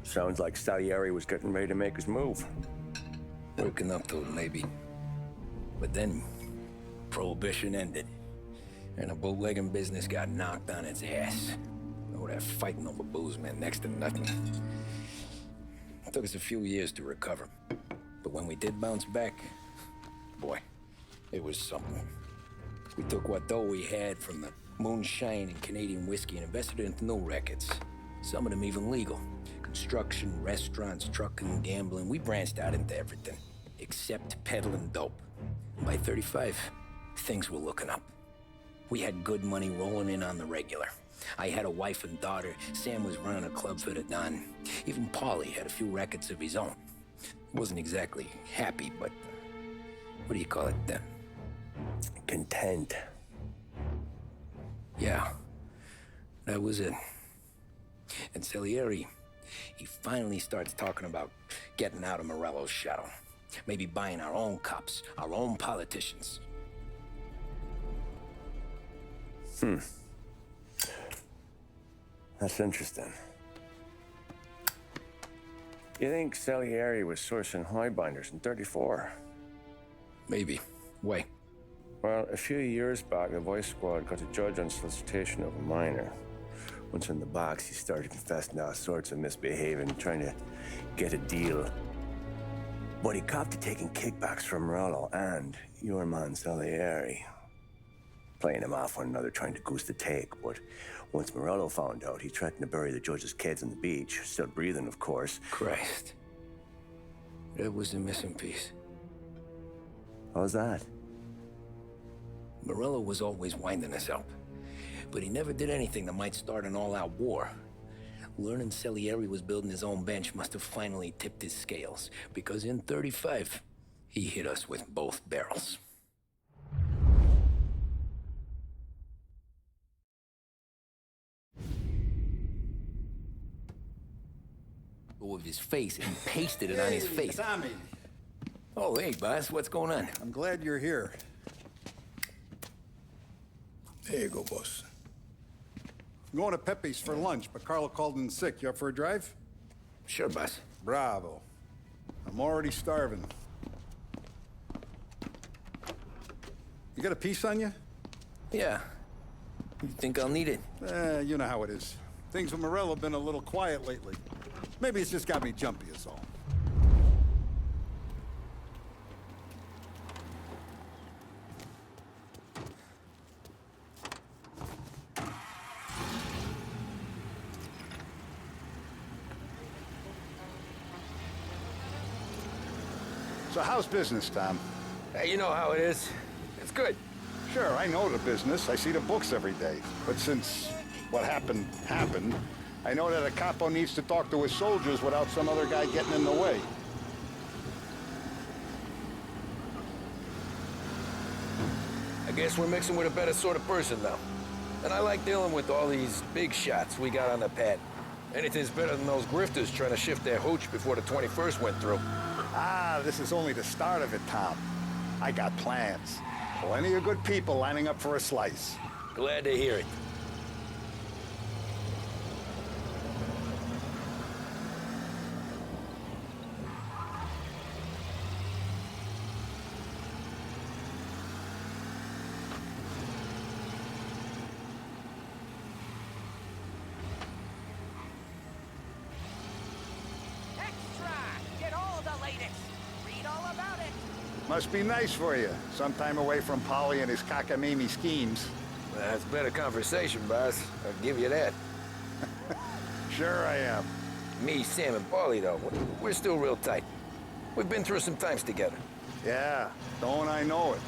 Sounds like Salieri was getting ready to make his move. Working up to it, maybe. But then, Prohibition ended. And the bootlegging business got knocked on its ass. Oh, that fighting over booze meant next to nothing. It took us a few years to recover. But when we did bounce back, boy, it was something. We took what dough we had from the moonshine and Canadian whiskey and invested it into new rackets. Some of them even legal. Construction, restaurants, trucking, gambling. We branched out into everything, except peddling dope. By 35, things were looking up. We had good money rolling in on the regular. I had a wife and daughter. Sam was running a club for the Don. Even Paulie had a few rackets of his own. Wasn't exactly happy, but what do you call it then? Content. Yeah, that was it. And Salieri, he finally starts talking about getting out of Morello's shadow. Maybe buying our own cops, our own politicians. That's interesting. You think Salieri was sourcing highbinders in 34? Maybe. Why? Well, a few years back, the Vice Squad got a judge on solicitation of a minor. Once in the box, he started confessing all sorts of misbehaving, trying to get a deal. But he copped to taking kickbacks from Morello and your man Salieri. Playing him off one another, trying to goose the take. But once Morello found out, he threatened to bury the judge's kids on the beach. Still breathing, of course. Christ. That was the missing piece. How's that? Morello was always winding us up. But he never did anything that might start an all-out war. Learning Salieri was building his own bench must have finally tipped his scales. Because in 35, he hit us with both barrels. Of his face and pasted it on his face. Tommy. Oh, hey, boss, what's going on? I'm glad you're here. There you go, boss. I'm going to Pepe's for lunch, but Carlo called in sick. You up for a drive? Sure, boss. Bravo. I'm already starving. You got a piece on you? Yeah. You think I'll need it? You know how it is. Things with Morello have been a little quiet lately. Maybe it's just got me jumpy, is all. So how's business, Tom? You know how it is. It's good. Sure, I know the business. I see the books every day. But since what happened, I know that a capo needs to talk to his soldiers without some other guy getting in the way. I guess we're mixing with a better sort of person now. And I like dealing with all these big shots we got on the pad. Anything's better than those grifters trying to shift their hooch before the 21st went through. Ah, this is only the start of it, Tom. I got plans. Plenty of good people lining up for a slice. Glad to hear it. Must be nice for you. Sometime away from Polly and his cockamamie schemes. That's better conversation, boss. I'll give you that. Sure I am. Me, Sam, and Paulie, though, we're still real tight. We've been through some times together. Yeah, don't I know it.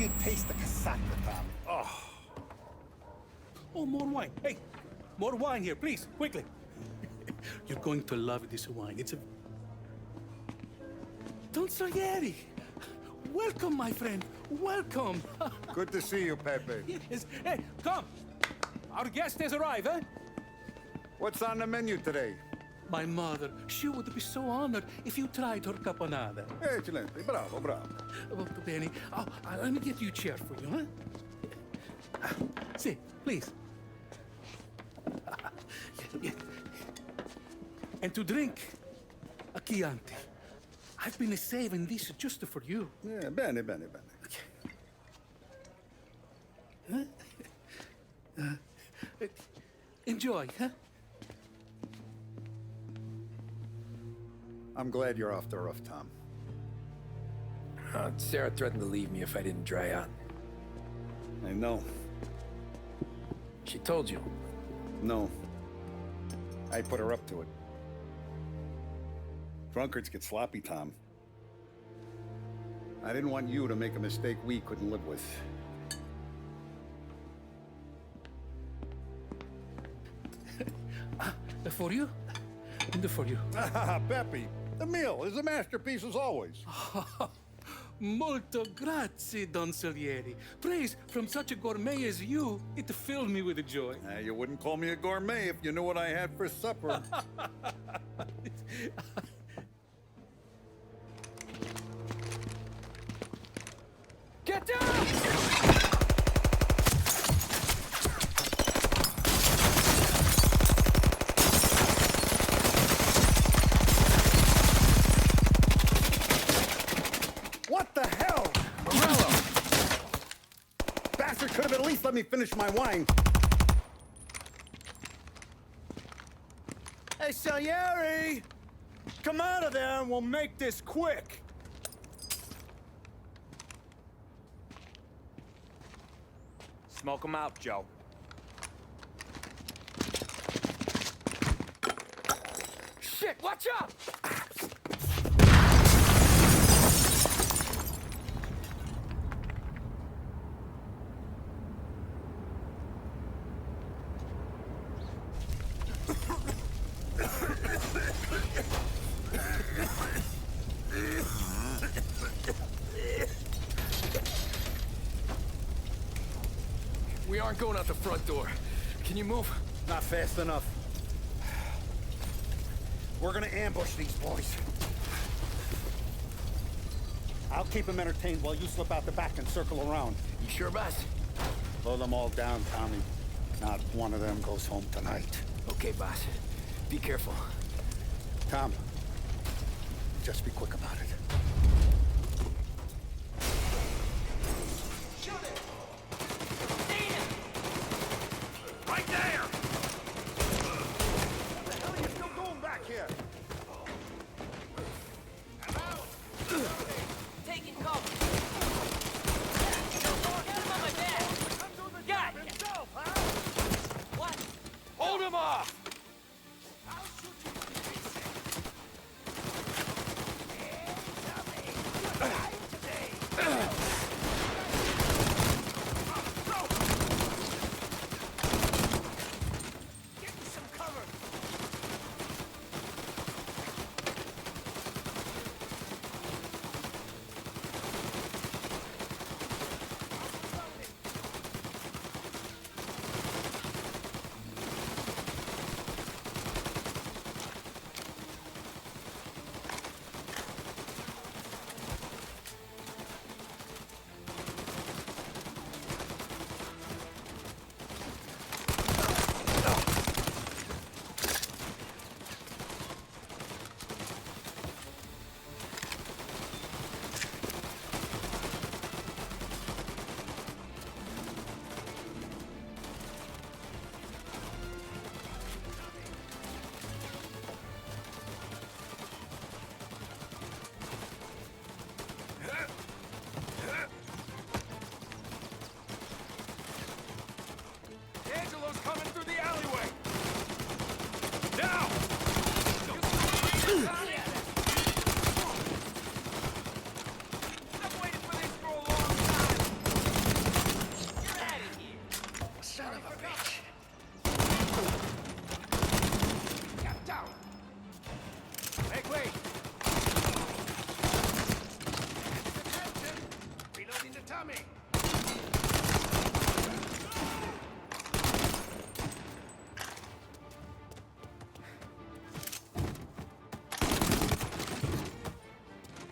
can't taste the casaca, Tom. Oh, more wine. Hey, more wine here, please, quickly. You're going to love this wine. It's a... Don Salieri. Welcome, my friend. Welcome. Good to see you, Pepe. Yes. Hey, come. Our guest has arrived, eh? What's on the menu today? My mother, she would be so honored if you tried her caponata. Excelente, bravo, bravo. Molto bene. Oh, let me get you a chair for you, huh? See, please. Yeah. And to drink, a Chianti. I've been saving this just for you. Yeah, bene, bene, bene. Enjoy, huh? I'm glad you're off the roof, Tom. Sarah threatened to leave me if I didn't dry out. I know. She told you. No. I put her up to it. Drunkards get sloppy, Tom. I didn't want you to make a mistake we couldn't live with. For you? And for you. Pepe, the meal is a masterpiece as always. Molto grazie, Don Salieri. Praise from such a gourmet as you, it filled me with joy. You wouldn't call me a gourmet if you knew what I had for supper. Get down! What the hell? Morello! Bastard could have at least let me finish my wine. Hey, Salieri! Come out of there and we'll make this quick. Smoke 'em out, Joe. Shit, watch out! We aren't going out the front door. Can you move? Not fast enough. We're gonna ambush these boys. I'll keep them entertained while you slip out the back and circle around. You sure, boss? Blow them all down, Tommy. Not one of them goes home tonight. Okay, boss. Be careful. Tom, just be quick about it. Right there! What the hell are you still doing back here? Taking cover. Get him on my back. Got it. Himself, huh? What? Hold him off! I'll shoot you.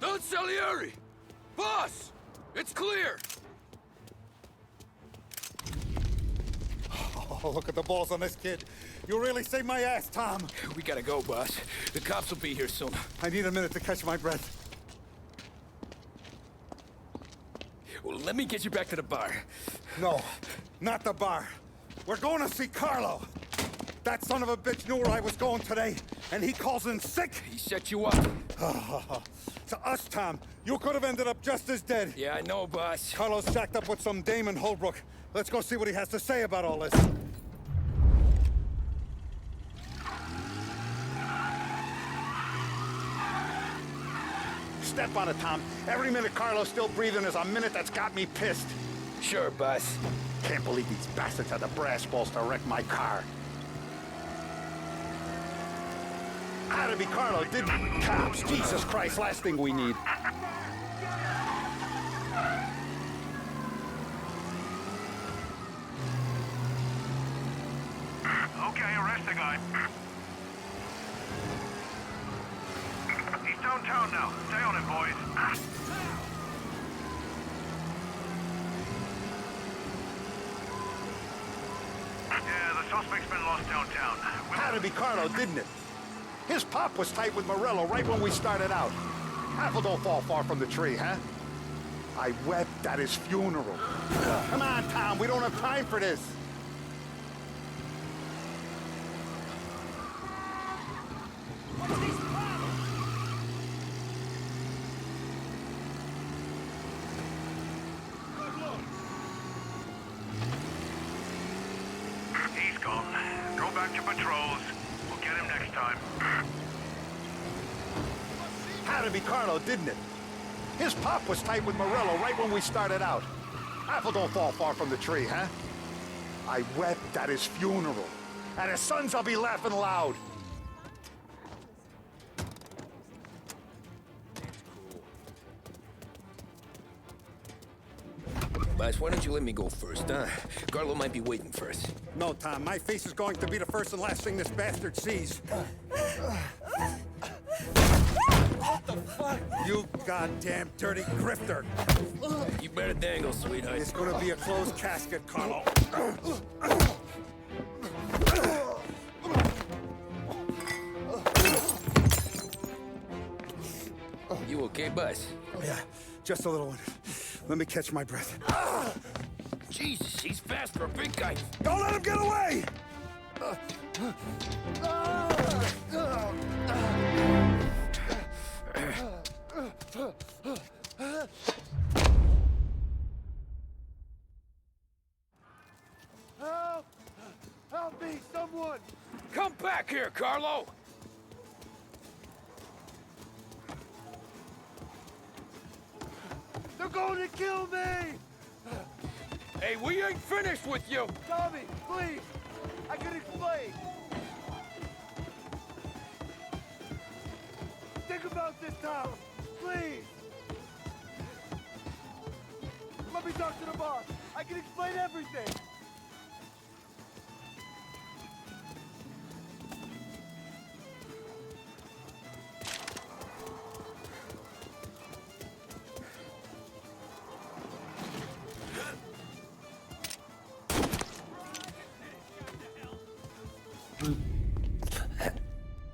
Don't Salieri! Boss! It's clear! Oh, look at the balls on this kid. You really saved my ass, Tom. We gotta go, boss. The cops will be here soon. I need a minute to catch my breath. Well, let me get you back to the bar. No, not the bar. We're going to see Carlo. That son of a bitch knew where I was going today, and he calls in sick. He set you up. To us, Tom, you could have ended up just as dead. Yeah, I know, boss. Carlo's shacked up with some dame in Holbrook. Let's go see what he has to say about all this. Step on it, Tom. Every minute Carlo's still breathing is a minute that's got me pissed. Sure, boss. Can't believe these bastards had the brass balls to wreck my car. Had to be Carlo, didn't it? Cops, Jesus Christ, last thing we need. Okay, arrest the guy. He's downtown now. Stay on him, boys. Yeah, the suspect's been lost downtown. Had to be Carlo, didn't it? His pop was tight with Morello right when we started out. Apple don't fall far from the tree, huh? I wept at his funeral. Come on, Tom, we don't have time for this. He's gone. Go back to patrols. We'll get him next time. Had to be Carlo, didn't it? His pop was tight with Morello right when we started out. Apple don't fall far from the tree, huh? I wept at his funeral. At his son's, I'll be laughing loud. Boss, why don't you let me go first, huh? Carlo might be waiting for us. No, Tom, my face is going to be the first and last thing this bastard sees. What the fuck? You goddamn dirty grifter. You better dangle, sweetheart. It's gonna be a closed casket, Carlo. You okay, boss? Yeah, just a little one. Let me catch my breath. Jesus, he's fast for a big guy. Don't let him get away! Help! Help me, someone! Come back here, Carlo! They're going to kill me! Hey, we ain't finished with you! Tommy, please! I can explain! Think about this, Tom! Please! Let me talk to the boss! I can explain everything!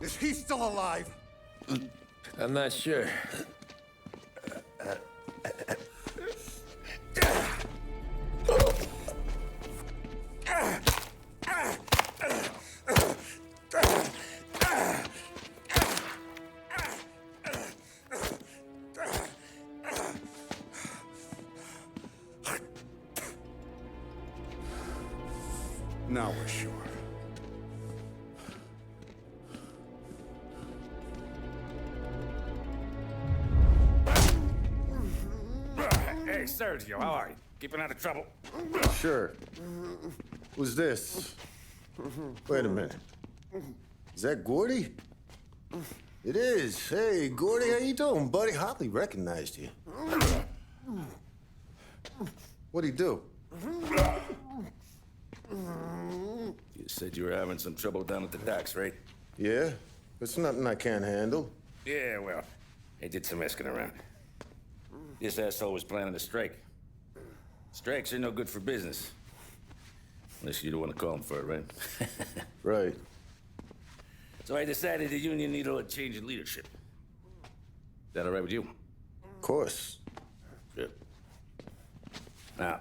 Is he still alive? I'm not sure. Now we're sure. Hey, Sergio, how are you? Keeping out of trouble? Sure. Who's this? Wait a minute. Is that Gordy? It is. Hey, Gordy, how you doing, buddy? Hardly recognized you. What'd he do? You said you were having some trouble down at the docks, right? Yeah? It's nothing I can't handle. Yeah, well, I did some asking around. This asshole was planning a strike. Strikes are no good for business. Unless you don't want to call him for it, right? Right. So I decided the union needed a change in leadership. Is that all right with you? Of course. Good. Now,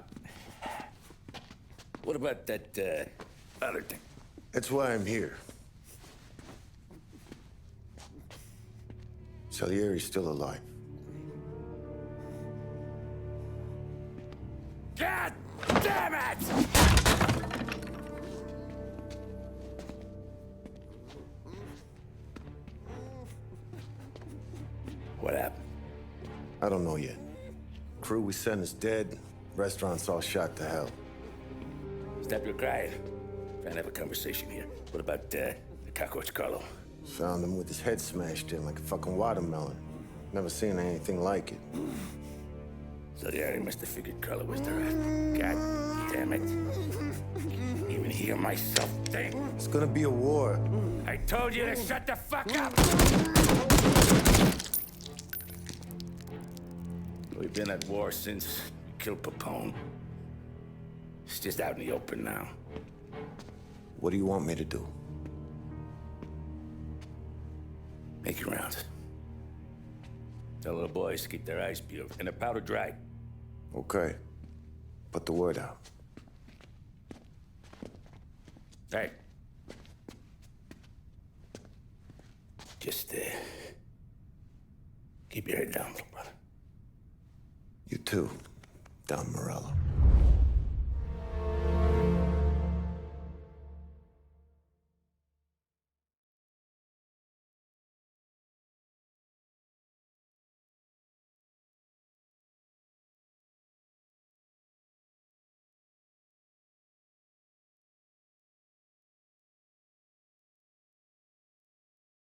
what about that, other thing? That's why I'm here. Salieri's still alive. God damn it! What happened? I don't know yet. Crew we sent is dead. Restaurant's all shot to hell. Stop your crying. Trying to have a conversation here. What about, the cockroach Carlo? Found him with his head smashed in like a fucking watermelon. Never seen anything like it. Salieri must have figured Carlo was the rat. God damn it. Can't even hear myself think. It's gonna be a war. I told you to shut the fuck up! We've been at war since we killed Papone. It's just out in the open now. What do you want me to do? Make your rounds. Tell little boys to keep their eyes peeled and their powder dry. Okay. Put the word out. Hey. Just, keep your head down, little brother. You too, Don Morello.